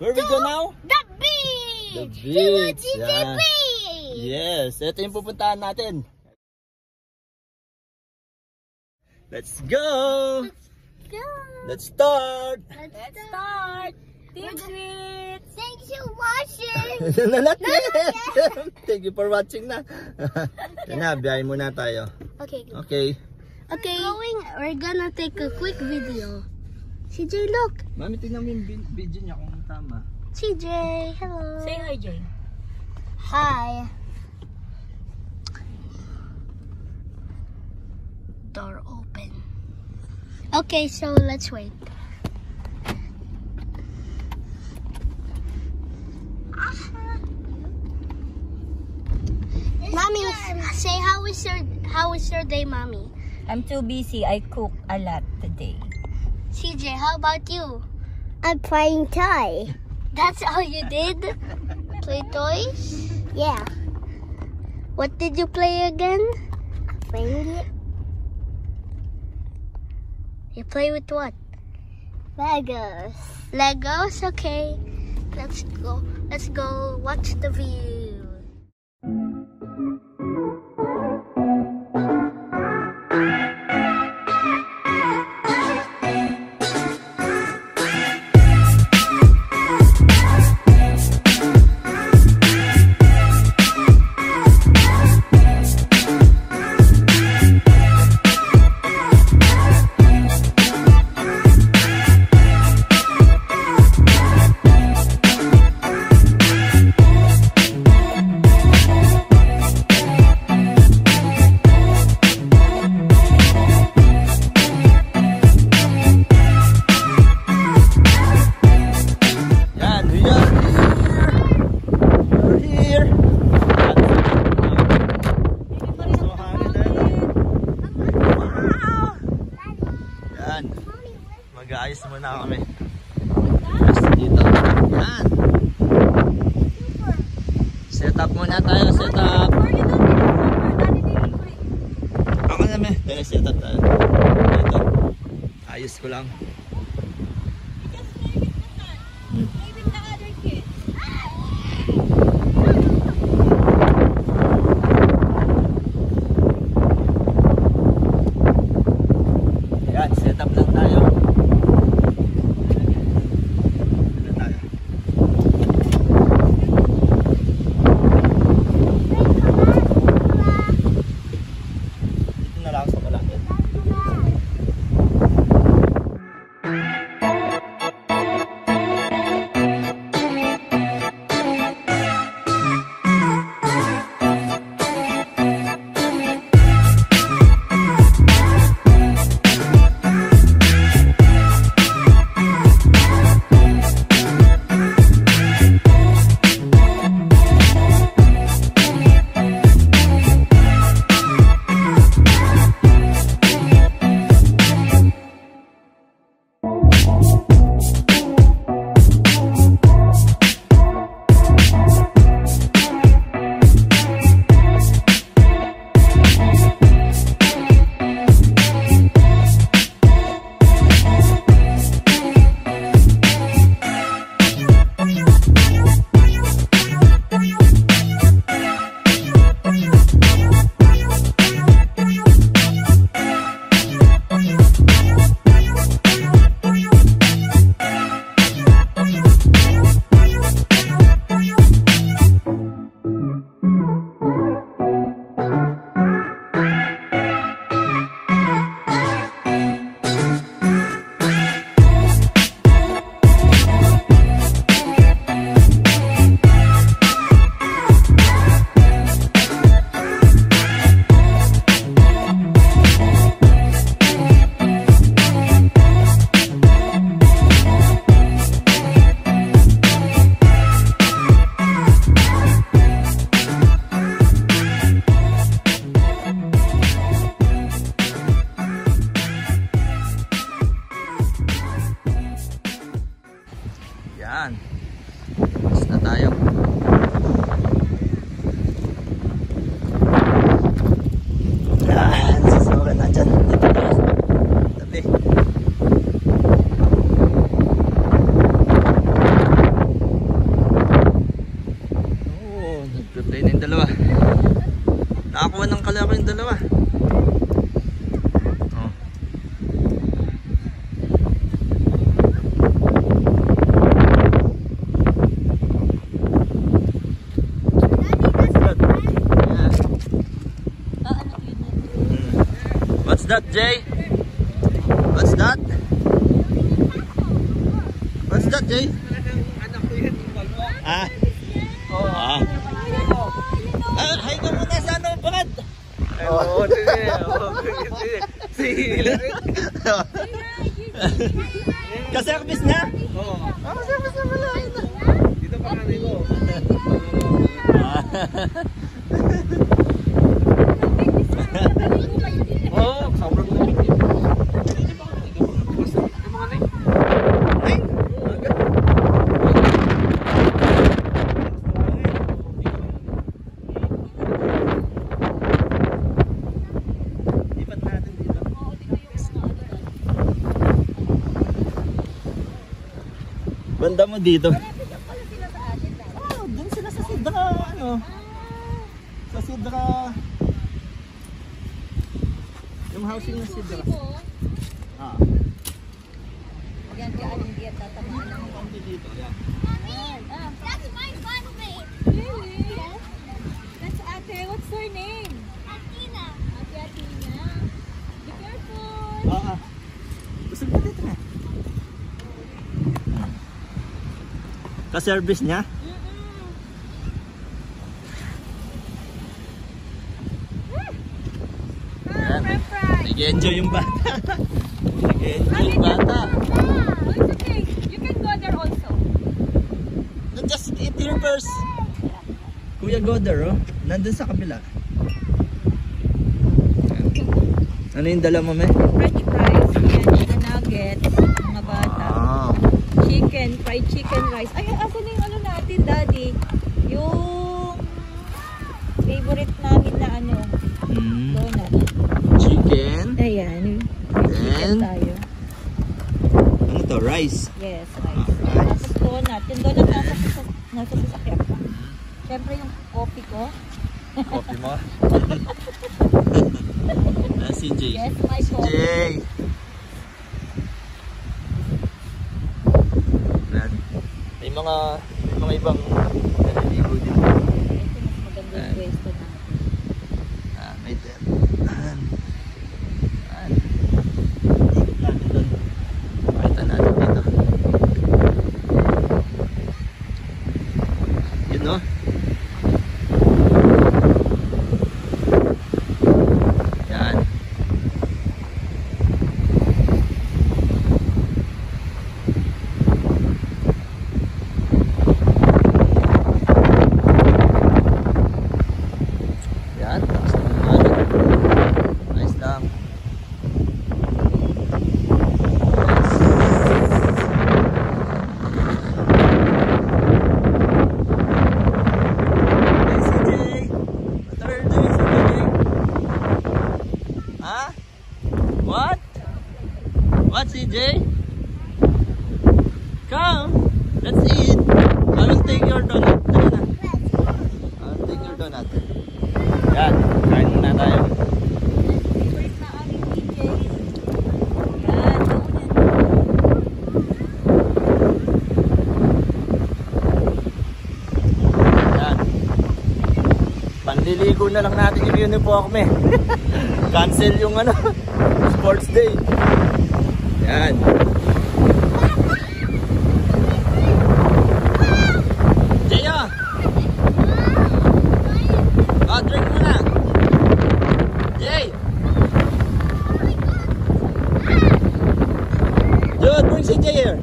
Where we go now? The beach! The beach! Yeah. Yes, ito yung pupuntahan natin. Let's go! Let's start! Let's start! Team Sweet! Thanks for watching! Thank you for watching na. Yan na, biyahin muna tayo. Okay. Okay. Okay, we're gonna take a quick video. CJ, look! Mami, tingnan mo yung video niya kung tama. CJ, hello! Say hi, Jay. Hi! Door open. Okay, so let's wait. Mommy, say how is your day, Mommy? I'm too busy. I cook a lot today. CJ, how about you? I'm playing toy. That's all you did? Play toys? Yeah, What did you play again? playing it. You play with what? Legos. Legos? Okay. Let's go. Let's go watch the view. Mag-aayos muna kami. Just dito. Yan. Set up muna tayo. Set up. Ako naman. Dahil set up tayo. Dito. Ayos ko lang. Yan. Set up lang tayo. Yan. Basta tayo. Yan. Sasukan na dyan. Dito tayo. Tabi. that, Jay? What's that? What's that, Jay? Ah. Ah. Hi ka muna sa ano, Brad? Oo, Ka-service na? Oo. Service na pala. Dito pa kanay ko. Oo, sobrang lamig din. Hindi pa kanay ko. Basta, ang mga kanay. Ay! Lipat natin dito. Banda mo dito. Dun sila sa Sidra, ano? Sa Sidra. Yung housing ng Sidra. Ah. Yan ka anong diyan tatamaan ng Konti dito, yan. That's my classmate. Really? That's ate. What's her name? Athena. Ate Athena. Be careful. Ah. Busog mo dito na. Ka-service niya? Yan. Nag-enjoy yung bata. Nag-enjoy yung bata. Oh, it's okay. You can go there also. Just eat here first. Kuya, go there, oh. Nandun sa kabila. Ano yung dala mo, me? French fries and mga nuggets. Mga bata. Ah. Chicken, fried chicken rice. Ay, asa na yung ano natin, daddy? Yung favorite namin na ano, donut. Chicken. Ayan. Chicken Then, tayo. ano to? Rice. Yes, rice. Rice. Tapos donut. Yung donut nasa sasakyan ko. Siyempre yung coffee ko. Coffee mo? Si Jay. Yes, my coffee. Jay. May mga ibang naliligo din. Ito mas maganda yung pwesto na. May tent. Ikot natin doon. Pakita natin dito. Yun, no? Yan. Yan. Nice lang. Hey, CJ. What are you doing, CJ? Huh? What? What, CJ? Come. Let's eat. I will take your donut. Dali na. I'll take your donut. Yan. Kain muna tayo. Favorite na aming DJ. Yan, donut. Yan. Panliligo na lang natin yung uniform eh. Cancel yung ano, sports day. Yan. Jaya! Drink muna. Jay! Dude, bring si Jay here.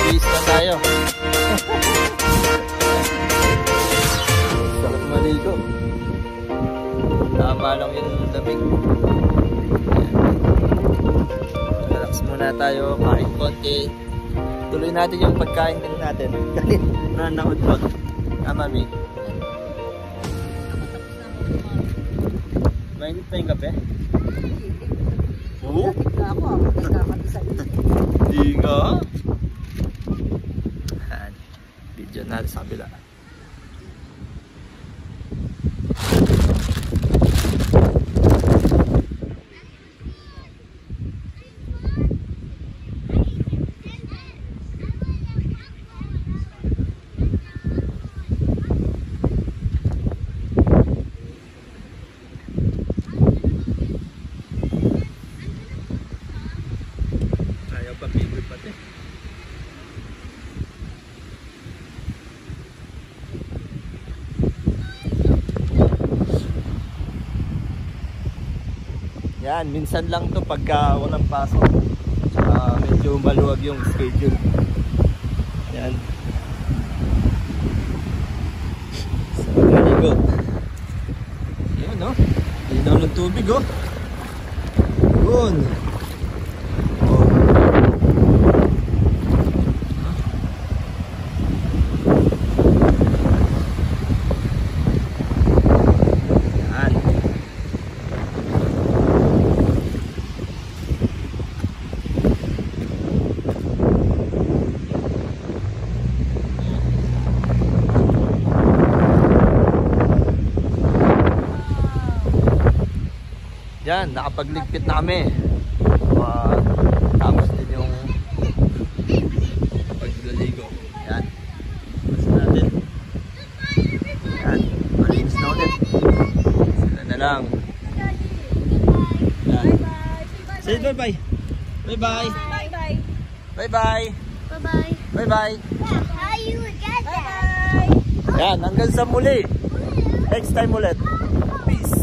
Mag-iis na tayo. Sarap maligo. Tama lang yung lamig. Relax muna tayo, kain konti. Tuloy natin yung pagkain din natin. Galit na naudlot. Mami. Mainit pa yung kape? Oo? Di nga? Video natin sa kabila. Yan, minsan lang to pagka walang pasok. Medyo maluwag yung schedule. Yan. So, maligo. Yan, no? Linaw ng tubig, oh. Yun. Oh. Yan, nakapagligpit na kami. Tapos din yung paglaligo. Yan. Basta natin. Yan. Malinis na ulit. Sila na lang. Yan. Say bye-bye. Bye-bye. Bye-bye. Bye-bye. Bye-bye. Bye-bye. How you get that? Bye-bye. Yan, hanggang sa muli. Next time ulit. Peace.